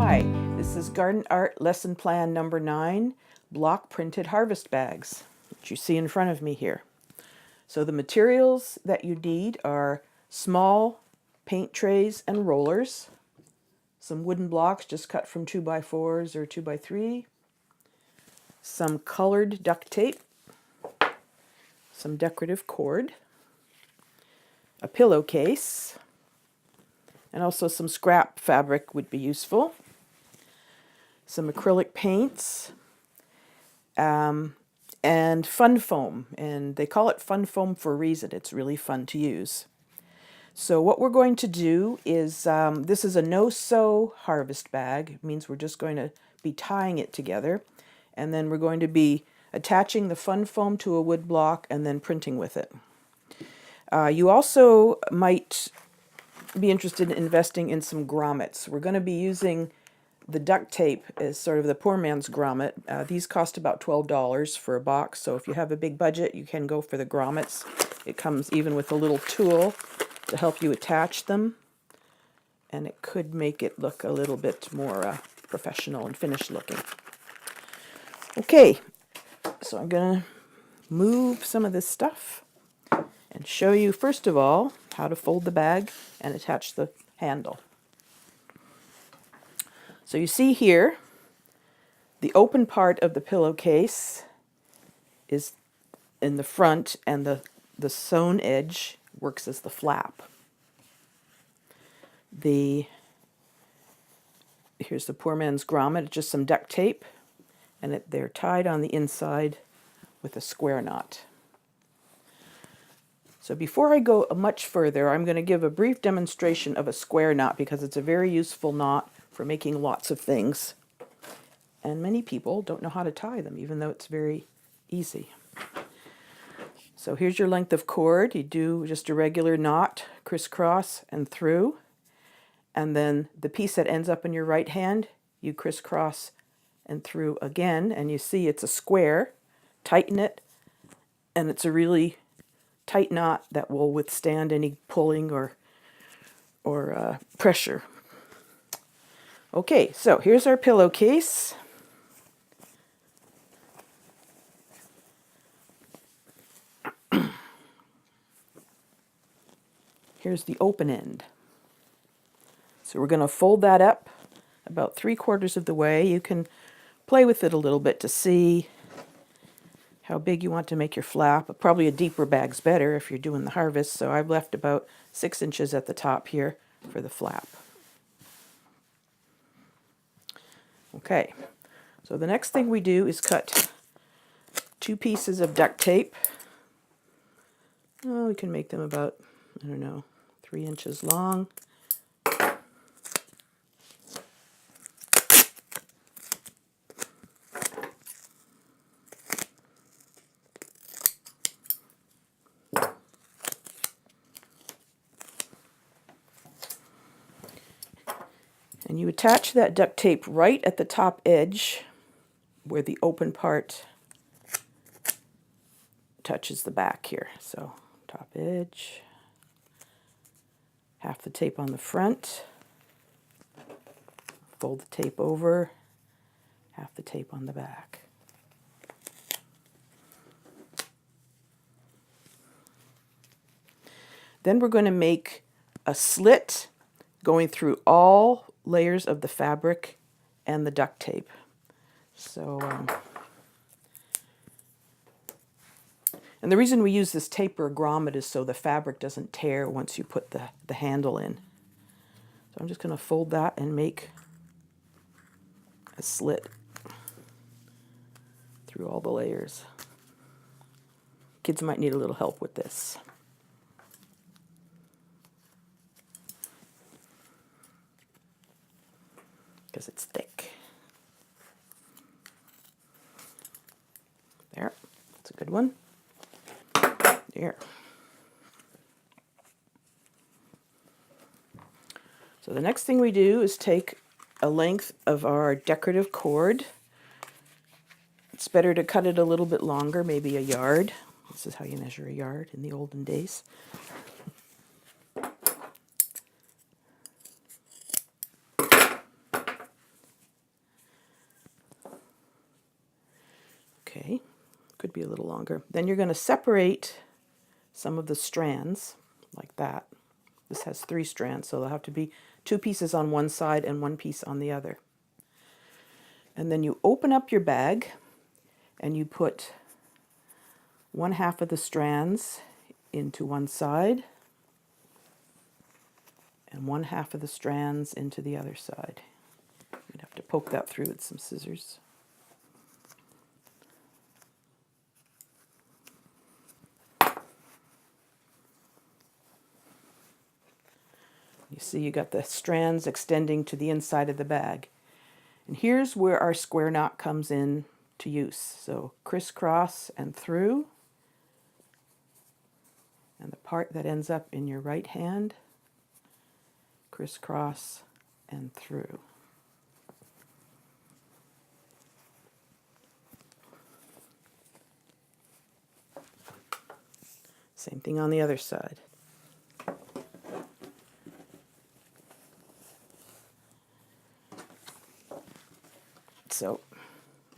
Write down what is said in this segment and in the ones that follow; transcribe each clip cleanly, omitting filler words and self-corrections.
Hi, this is Garden Art Lesson Plan number 9, block printed harvest bags, which you see in front of me here. So the materials that you need are small paint trays and rollers, some wooden blocks just cut from 2x4s or 2x3, some colored duct tape, some decorative cord, a pillowcase, and also some scrap fabric would be useful, some acrylic paints, and fun foam. And they call it fun foam for a reason. It's really fun to use. So what we're going to do is, this is a no-sew harvest bag. It means we're just going to be tying it together. And then we're going to be attaching the fun foam to a wood block and then printing with it. You also might be interested in investing in some grommets. We're going to be using the duct tape as sort of the poor man's grommet. These cost about $12 for a box, so if you have a big budget, you can go for the grommets. It comes even with a little tool to help you attach them, and it could make it look a little bit more professional and finished looking. Okay, so I'm going to move some of this stuff and show you, first of all, how to fold the bag and attach the handle. So you see here, the open part of the pillowcase is in the front, and the sewn edge works as the flap. Here's the poor man's grommet. It's just some duct tape, and they're tied on the inside with a square knot. So before I go much further, I'm going to give a brief demonstration of a square knot because it's a very useful knot for making lots of things. And many people don't know how to tie them, even though it's very easy. So here's your length of cord. You do just a regular knot, crisscross and through. And then the piece that ends up in your right hand, you crisscross and through again. And you see it's a square. Tighten it, and it's a really tight knot that will withstand any pulling or pressure. Okay, so here's our pillowcase. Here's the open end. So we're going to fold that up about 3/4 of the way. You can play with it a little bit to see how big you want to make your flap. Probably a deeper bag's better if you're doing the harvest, so I've left about 6 inches at the top here for the flap. Okay, so the next thing we do is cut 2 pieces of duct tape. Oh, we can make them about, I don't know, 3 inches long. And you attach that duct tape right at the top edge where the open part touches the back here. So top edge, half the tape on the front, fold the tape over, half the tape on the back. Then we're going to make a slit going through all layers of the fabric and the duct tape. So, and the reason we use this tape or grommet is so the fabric doesn't tear once you put the handle in. So I'm just going to fold that and make a slit through all the layers. Kids might need a little help with this. Because it's thick. There, that's a good one. There. So the next thing we do is take a length of our decorative cord. It's better to cut it a little bit longer, maybe a yard. This is how you measure a yard in the olden days. could be a little longer. Then you're going to separate some of the strands like that. This has 3 strands, so there'll have to be 2 pieces on one side and 1 piece on the other. And then you open up your bag and you put 1/2 of the strands into one side and 1/2 of the strands into the other side. You'd have to poke that through with some scissors. You see you got the strands extending to the inside of the bag. And here's where our square knot comes in to use. So crisscross and through. And the part that ends up in your right hand, crisscross and through. Same thing on the other side. So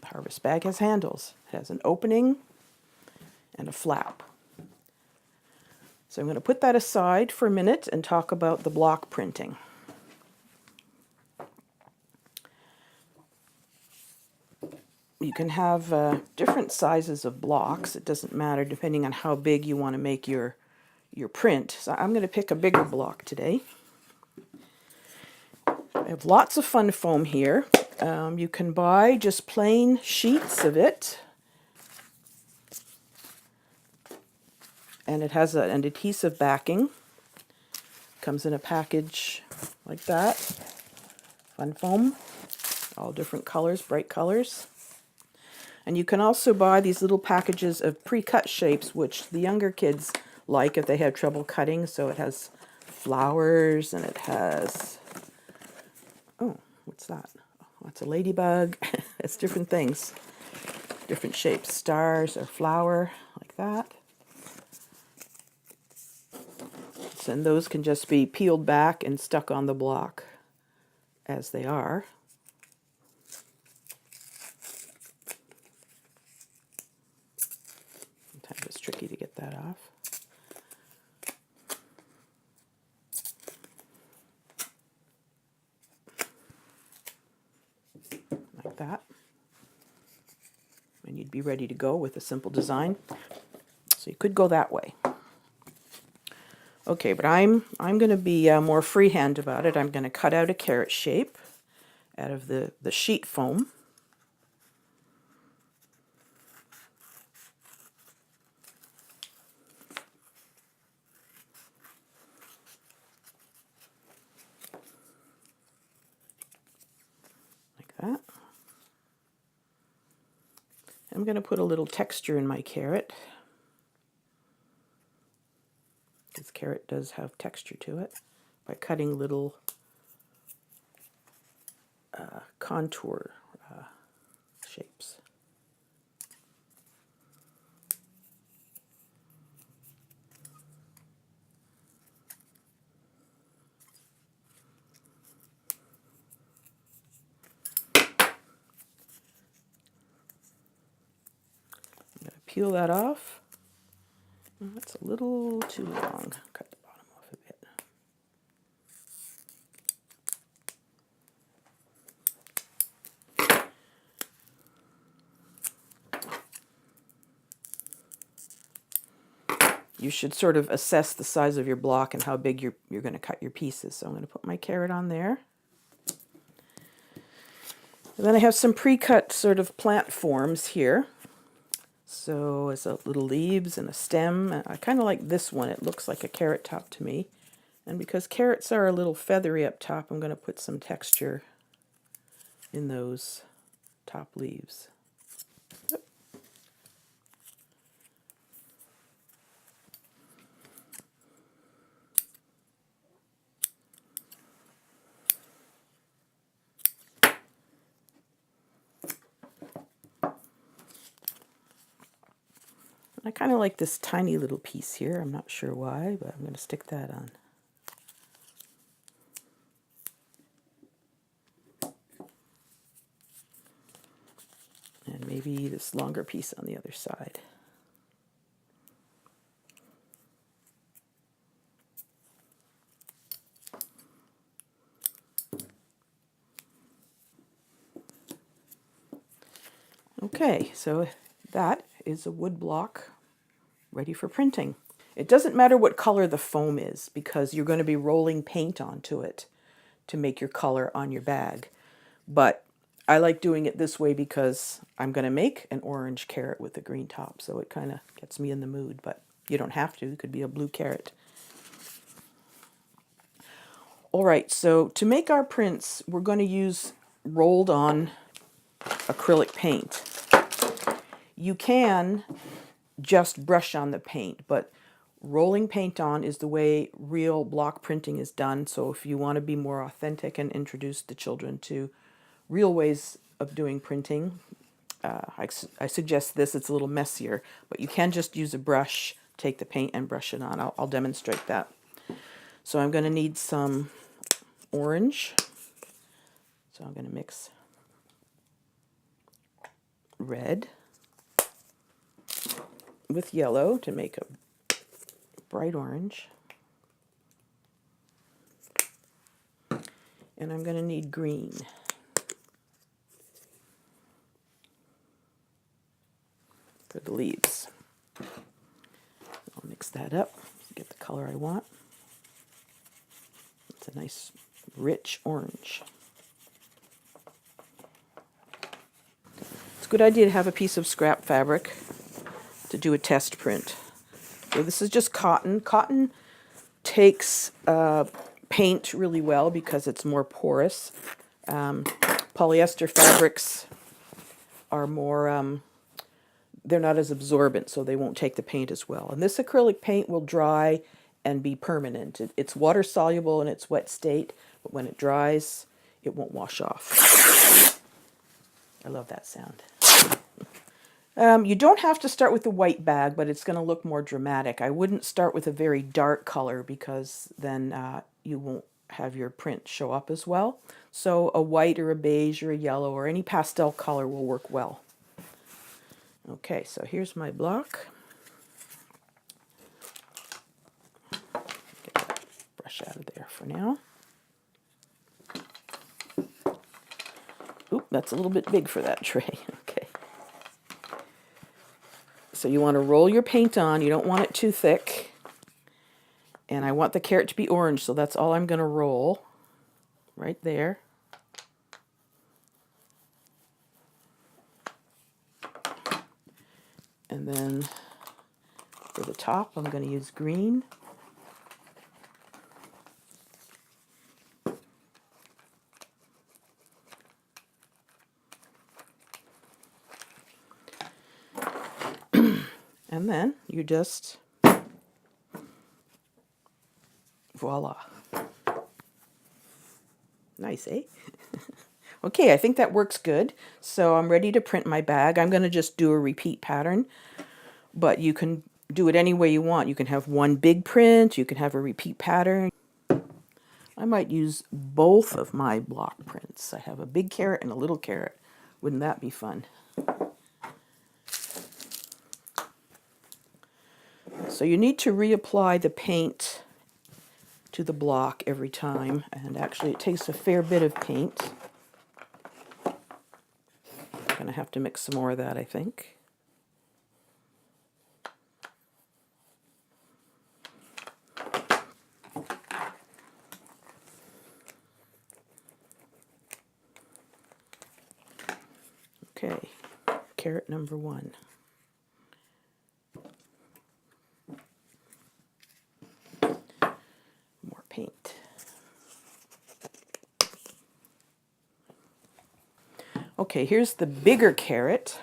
the harvest bag has handles. It has an opening and a flap. So I'm going to put that aside for a minute and talk about the block printing. You can have different sizes of blocks. It doesn't matter depending on how big you want to make your print. So I'm going to pick a bigger block today. I have lots of fun foam here. You can buy just plain sheets of it. And it has an adhesive backing. Comes in a package like that. Fun foam. All different colors, bright colors. And you can also buy these little packages of pre-cut shapes, which the younger kids like if they have trouble cutting. So it has flowers and it has... Oh, what's that? That's a ladybug. It's different things, different shapes, stars or flower, like that. And those can just be peeled back and stuck on the block as they are. Sometimes it's tricky to get that off. Like that. And you'd be ready to go with a simple design. So you could go that way. Okay, but I'm going to be more freehand about it. I'm going to cut out a carrot shape out of the sheet foam. Like that. I'm going to put a little texture in my carrot. This carrot does have texture to it by cutting little contour shapes. I'm going to peel that off. That's a little too long. Cut the bottom off a bit. You should sort of assess the size of your block and how big you're going to cut your pieces. So I'm going to put my carrot on there. And then I have some pre-cut sort of plant forms here. So it's a little leaves and a stem. I kind of like this one. It looks like a carrot top to me. And because carrots are a little feathery up top, I'm going to put some texture in those top leaves. Yep. I kind of like this tiny little piece here. I'm not sure why, but I'm going to stick that on. And maybe maybe this longer piece on the other side. Okay, so that is a wood block ready for printing. It doesn't matter what color the foam is because you're going to be rolling paint onto it to make your color on your bag. But I like doing it this way because I'm going to make an orange carrot with a green top, so it kind of gets me in the mood, but you don't have to. It could be a blue carrot. All right, so to make our prints, we're going to use rolled on acrylic paint. You can just brush on the paint, but rolling paint on is the way real block printing is done. So if you want to be more authentic and introduce the children to real ways of doing printing, I suggest this. It's a little messier, but you can just use a brush, take the paint and brush it on. I'll demonstrate that. So I'm going to need some orange. So I'm going to mix red with yellow to make a bright orange. And I'm going to need green. For the leaves. I'll mix that up to get the color I want. It's a nice rich orange. It's a good idea to have a piece of scrap fabric to do a test print. So this is just cotton. Cotton takes paint really well because it's more porous. Polyester fabrics are more they're not as absorbent, so they won't take the paint as well. And this acrylic paint will dry and be permanent. It's water soluble in its wet state, but when it dries, it won't wash off. I love that sound. You don't have to start with the white bag, but it's going to look more dramatic. I wouldn't start with a very dark color because then you won't have your print show up as well. So a white or a beige or a yellow or any pastel color will work well. Okay, so here's my block. Get that brush out of there for now. Oop, that's a little bit big for that tray. Okay. So you want to roll your paint on. You don't want it too thick. And I want the carrot to be orange, so that's all I'm going to roll right there. And then for the top, I'm going to use green. And then you just, voila. Nice, eh? Okay, I think that works good. So I'm ready to print my bag. I'm going to just do a repeat pattern, but you can do it any way you want. You can have one big print, you can have a repeat pattern. I might use both of my block prints. I have a big carrot and a little carrot. Wouldn't that be fun? So you need to reapply the paint to the block every time, and actually it takes a fair bit of paint. I'm going to have to mix some more of that, I think. Okay, carrot number 1. More paint. Okay, here's the bigger carrot.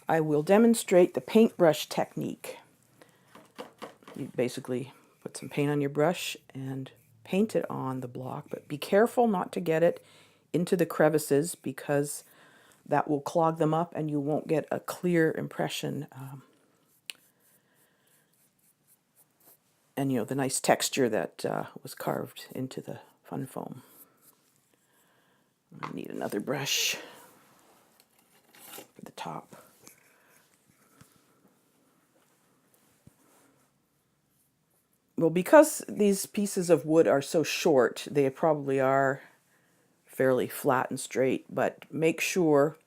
I will demonstrate the paintbrush technique. You basically put some paint on your brush and paint it on the block, but be careful not to get it into the crevices because that will clog them up and you won't get a clear impression and you know the nice texture that was carved into the fun foam. I need another brush. for the top. Well, because these pieces of wood are so short, they probably are fairly flat and straight, but make sure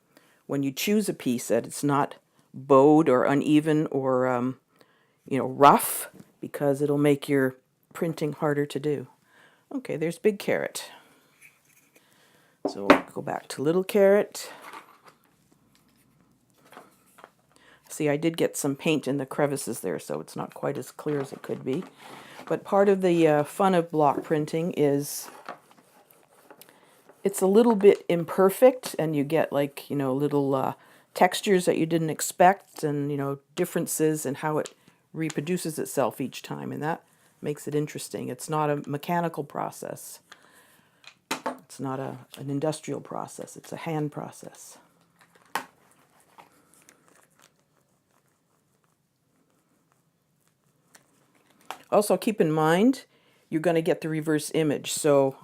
when you choose a piece that it's not bowed or uneven or rough, because it'll make your printing harder to do. Okay, there's big carrot. So we'll go back to little carrot. See, I did get some paint in the crevices there, so it's not quite as clear as it could be. But part of the fun of block printing is it's a little bit imperfect, and you get like, little textures that you didn't expect, and, differences in how it reproduces itself each time, and that makes it interesting. It's not a mechanical process. It's not an industrial process. It's a hand process. Also, keep in mind, you're going to get the reverse image. So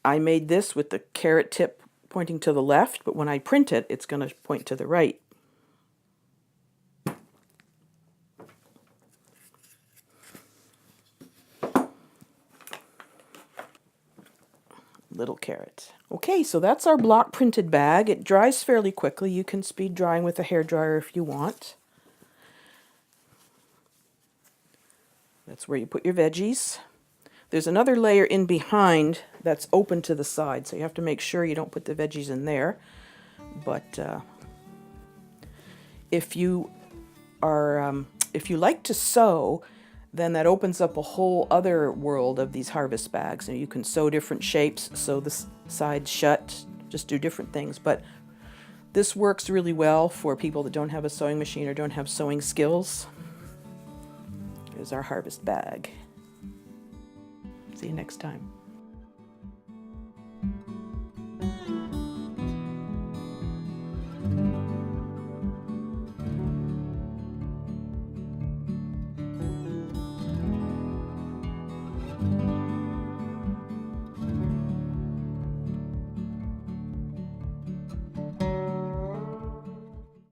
I made this with the carrot tip pointing to the left, but when I print it, it's going to point to the right. Little carrot. Okay, so that's our block printed bag. It dries fairly quickly. You can speed drying with a hairdryer if you want. That's where you put your veggies. There's another layer in behind that's open to the side, so you have to make sure you don't put the veggies in there. But if you like to sew, then that opens up a whole other world of these harvest bags. And you can sew different shapes, sew the sides shut, just do different things. But this works really well for people that don't have a sewing machine or don't have sewing skills. Here's our harvest bag. See you next time.